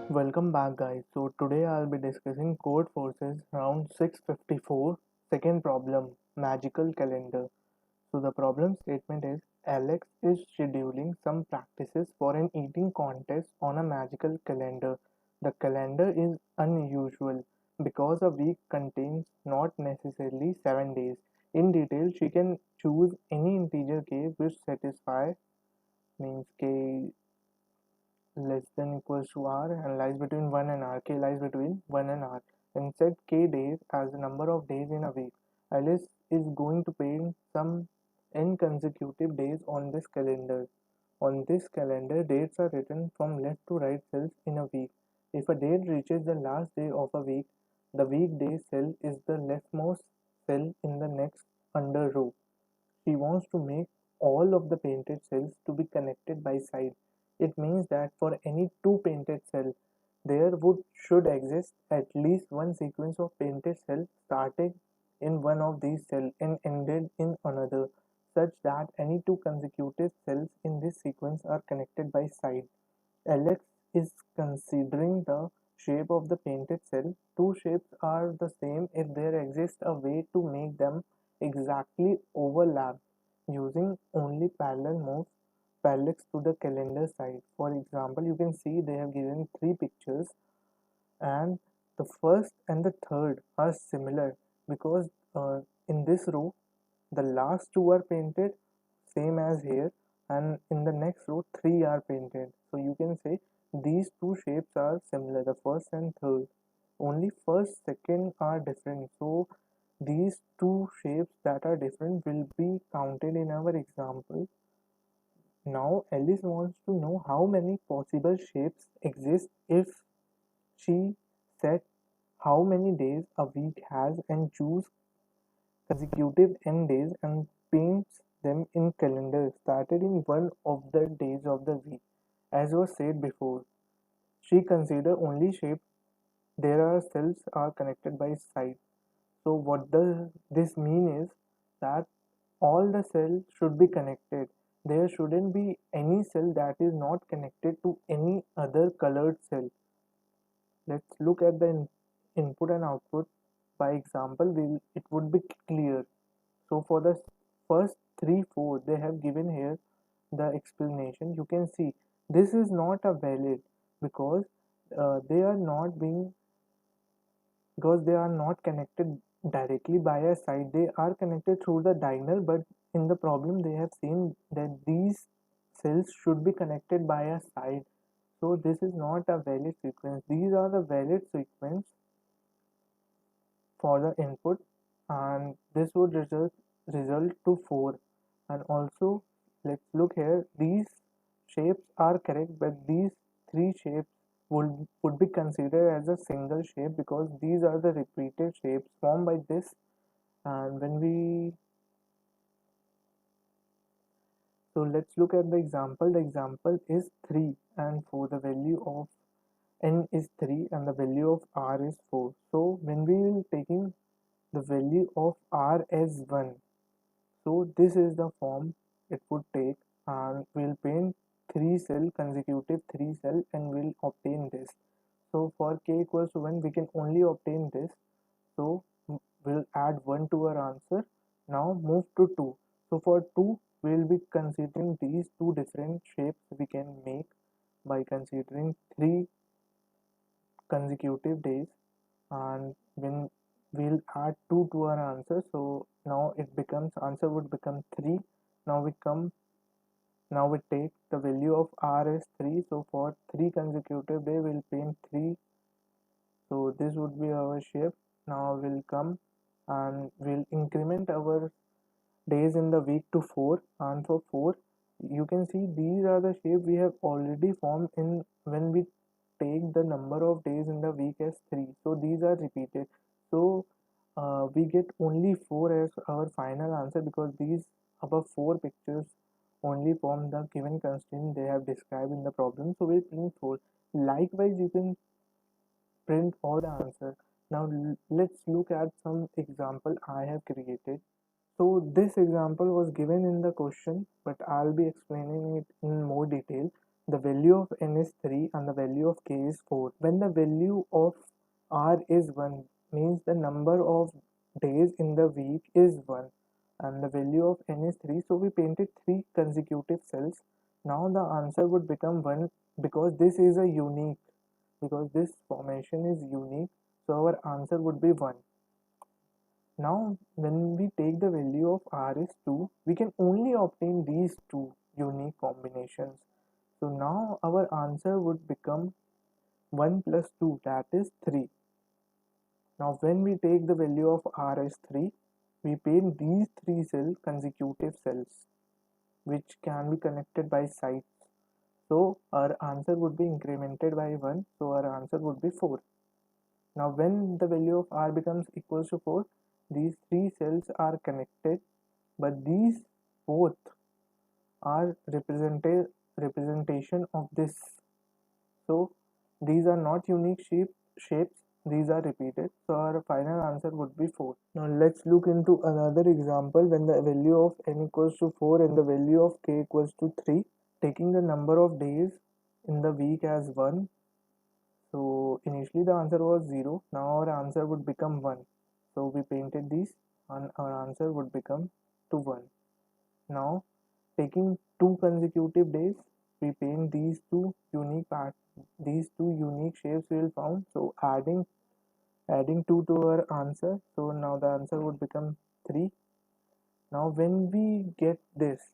Welcome back guys. So today I'll be discussing Code Forces round 654, second problem, magical calendar. So the problem statement is Alex is scheduling some practices for an eating contest on a magical calendar. The calendar is unusual because a week contains not necessarily 7 days. In detail, she can choose any integer k which satisfy means k less than equals to r and lies between 1 and r. K lies between 1 and r. And set k days as the number of days in a week. Alice is going to paint some n consecutive days on this calendar. On this calendar, dates are written from left to right cells in a week. If a date reaches the last day of a week, the weekday cell is the leftmost cell in the next under row. She wants to make all of the painted cells to be connected by side. It means that for any two painted cells, there should exist at least one sequence of painted cells starting in one of these cells and ended in another, such that any two consecutive cells in this sequence are connected by side. Alex is considering the shape of the painted cell. Two shapes are the same if there exists a way to make them exactly overlap using only parallel moves parallel to the calendar side. For example, you can see they have given three pictures and the first and the third are similar because in this row the last two are painted same as here and in the next row three are painted, so you can say these two shapes are similar, the first and third. Only first second are different, so these two shapes that are different will be counted in our example. Now Alice wants to know how many possible shapes exist if she set how many days a week has and choose consecutive n days and paints them in calendar started in one of the days of the week. As was said before, she consider only shape there are cells are connected by side. So what does this mean is that all the cells should be connected. There shouldn't be any cell that is not connected to any other colored cell. Let's look at the input and output. By example, it would be clear. So for the first 3 4 they have given here the explanation. You can see this is not a valid because they are not being because they are not connected directly by a side, they are connected through the diagonal, but in the problem they have seen that these cells should be connected by a side, so this is not a valid sequence. These are the valid sequence for the input and this would result to 4. And also let's look here, these shapes are correct but these three shapes would be considered as a single shape because these are the repeated shapes formed by this. And when we so let's look at the example. The example is 3 and 4, the value of n is 3 and the value of r is 4. So when we will taking the value of r as 1, so this is the form it would take and we'll paint 3 cell consecutive 3 cell and we'll obtain this. So for k equals to 1 we can only obtain this, so we'll add 1 to our answer. Now move to 2. So for 2 we'll be considering these two different shapes we can make by considering 3 consecutive days and when we'll add 2 to our answer, so now it becomes answer would become 3. Now we take the value of r as 3, so for 3 consecutive day we'll paint 3, so this would be our shape. Now we'll come and we'll increment our days in the week to 4, and for 4 you can see these are the shape we have already formed in when we take the number of days in the week as 3, so these are repeated. So we get only 4 as our final answer because these above 4 pictures only form the given constraint they have described in the problem, so we print 4. Likewise you can print all the answer. Now let's look at some example I have created. So this example was given in the question, but I'll be explaining it in more detail. The value of n is 3 and the value of k is 4. When the value of r is 1, means the number of days in the week is 1, and the value of n is 3, so we painted 3 consecutive cells. Now the answer would become 1 because this is a unique, because this formation is unique, so our answer would be 1. Now, when we take the value of r is 2, we can only obtain these two unique combinations. So now our answer would become 1 plus 2, that is 3. Now when we take the value of r as 3, we paint these 3 consecutive cells which can be connected by sides. So our answer would be incremented by 1, so our answer would be 4. Now when the value of r becomes equals to 4, these 3 cells are connected, but these both are representation of this. So these are not unique shapes, these are repeated. So our final answer would be 4. Now let's look into another example when the value of n equals to 4 and the value of k equals to 3. Taking the number of days in the week as 1. So initially the answer was 0. Now our answer would become 1. So we painted these and our answer would become to 1. Now taking 2 consecutive days, we paint these two unique shapes we will found. So adding 2 to our answer. So now the answer would become 3. Now when we get this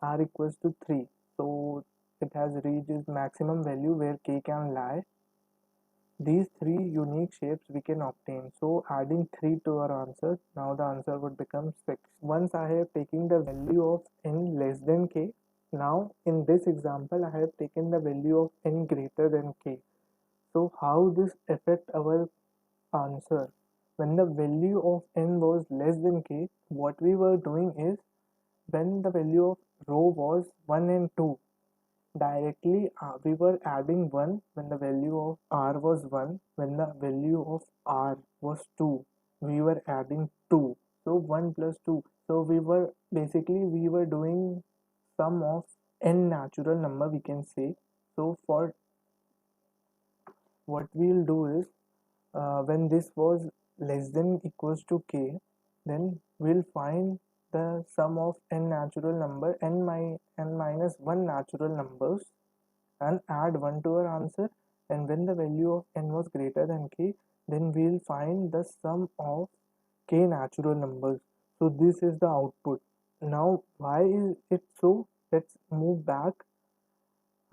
r equals to 3, so it has reached its maximum value where k can lie. These 3 unique shapes we can obtain. So adding 3 to our answer, now the answer would become 6. Once I have taken the value of n less than k, now in this example I have taken the value of n greater than k. So how this affect our answer? When the value of n was less than k, what we were doing is, when the value of row was 1 and 2, directly we were adding 1 when the value of r was 1. When the value of r was 2, we were adding 2. So 1 plus 2. So we were doing sum of n natural number, we can say. So for what we'll do is, when this was less than equals to k, then we'll find the sum of n natural number, n minus 1 natural numbers, and add 1 to our answer. And when the value of n was greater than k, then we'll find the sum of k natural numbers. So this is the output. Now why is it so? Let's move back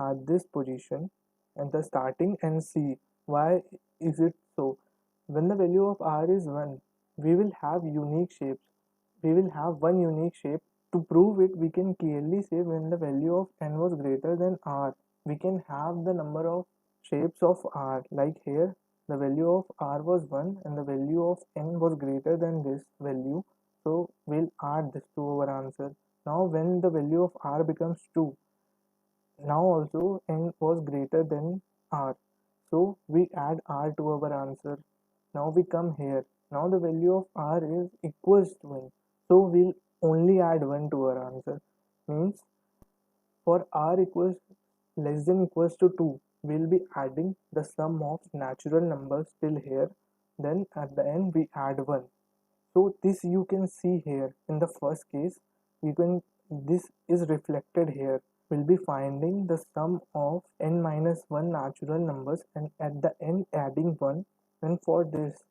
at this position at the starting and see why is it so. When the value of r is 1, we will have unique shapes. We will have one unique shape. To prove it, we can clearly say when the value of n was greater than r, we can have the number of shapes of r. Like here, the value of r was 1 and the value of n was greater than this value. So we'll add this to our answer. Now when the value of r becomes 2, now also n was greater than r. So we add r to our answer. Now we come here. Now the value of r is equals to 1. So we'll only add 1 to our answer. Means for r equals less than equals to 2, we'll be adding the sum of natural numbers till here. Then at the end we add 1. So this you can see here in the first case. This is reflected here. We'll be finding the sum of n minus 1 natural numbers and at the end adding 1. And for this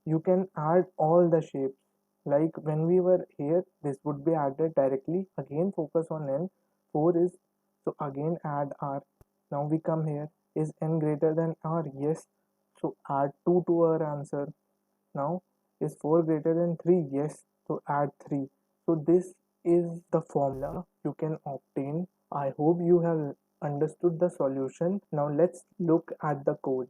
you can add all the shapes. Like when we were here, this would be added directly. Again focus on n. 4 is, so again add r. Now we come here. Is n greater than r? Yes. So add 2 to our answer. Now is 4 greater than 3? Yes. So add 3. So this is the formula you can obtain. I hope you have understood the solution. Now let's look at the code.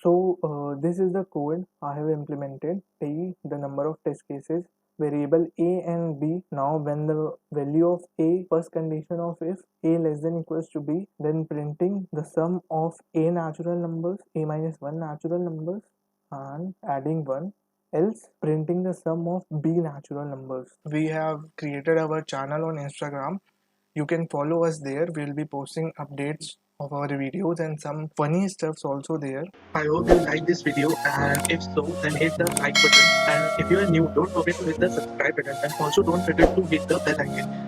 So this is the code I have implemented. The number of test cases, variable a and b. Now when the value of a, first condition of if a less than equals to b, then printing the sum of a natural numbers, a minus 1 natural numbers, and adding 1. else printing the sum of b natural numbers. We have created our channel on Instagram. You can follow us there. We'll be posting updates of our videos and some funny stuffs also there. I hope you like this video, and if so, then hit the like button. And if you are new, don't forget to hit the subscribe button, and also don't forget to hit the bell icon.